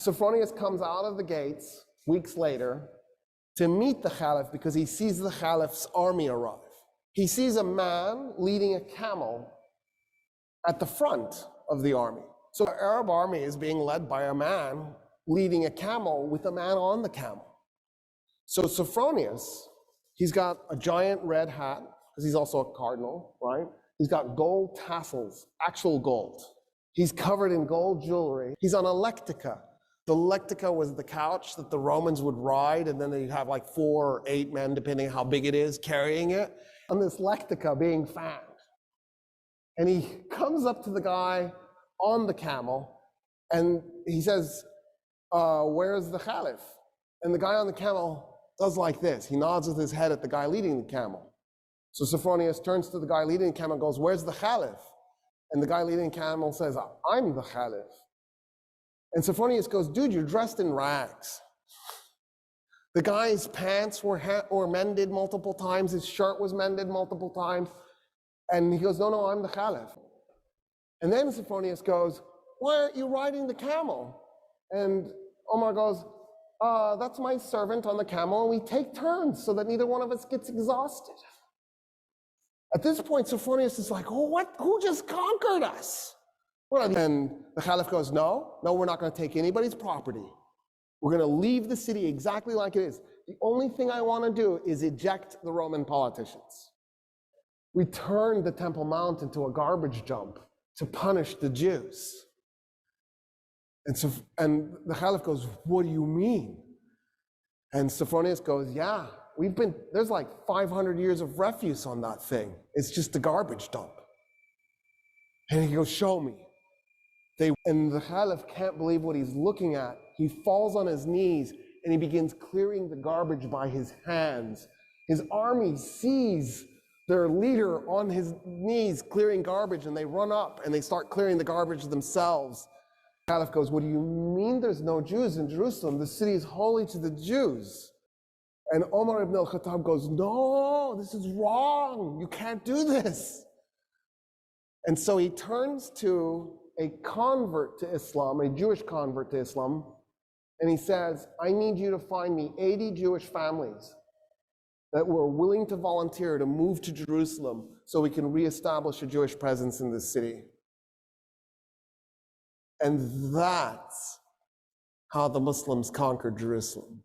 Sophronius comes out of the gates weeks later to meet the Caliph because he sees the Caliph's army arrive. He sees a man leading a camel at the front of the army. So the Arab army is being led by a man leading a camel with a man on the camel. So Sophronius, he's got a giant red hat, because he's also a cardinal, right? He's got gold tassels, actual gold. He's covered in gold jewelry. He's on a lectica. The lectica was the couch that the Romans would ride, and then they'd have like 4 or 8 men, depending on how big it is, carrying it, on this lectica being fanned. And he comes up to the guy on the camel, and he says, where's the Caliph? And the guy on the camel does like this. He nods with his head at the guy leading the camel. So Sophronius turns to the guy leading the camel and goes, where's the Caliph? And the guy leading the camel says, I'm the Caliph. And Sophronius goes, dude, you're dressed in rags. The guy's pants were mended multiple times. His shirt was mended multiple times. And he goes, no, I'm the Caliph. And then Sophronius goes, why aren't you riding the camel? And Omar goes, that's my servant on the camel, and we take turns so that neither one of us gets exhausted. At this point, Sophronius is like, oh, what? Who just conquered us? And the Caliph goes, no, we're not going to take anybody's property. We're going to leave the city exactly like it is. The only thing I want to do is eject the Roman politicians. We turned the Temple Mount into a garbage dump to punish the Jews. And the Caliph goes, what do you mean? And Sophronius goes, yeah, there's like 500 years of refuse on that thing. It's just a garbage dump. And he goes, show me. And the Caliph can't believe what he's looking at. He falls on his knees and he begins clearing the garbage by his hands. His army sees their leader on his knees clearing garbage, and they run up and they start clearing the garbage themselves. The Caliph goes, what do you mean there's no Jews in Jerusalem? The city is holy to the Jews. And Omar ibn al-Khattab goes, no, this is wrong. You can't do this. And so he turns to a convert to Islam, a Jewish convert to Islam, and he says, I need you to find me 80 Jewish families that were willing to volunteer to move to Jerusalem so we can reestablish a Jewish presence in this city. And that's how the Muslims conquered Jerusalem.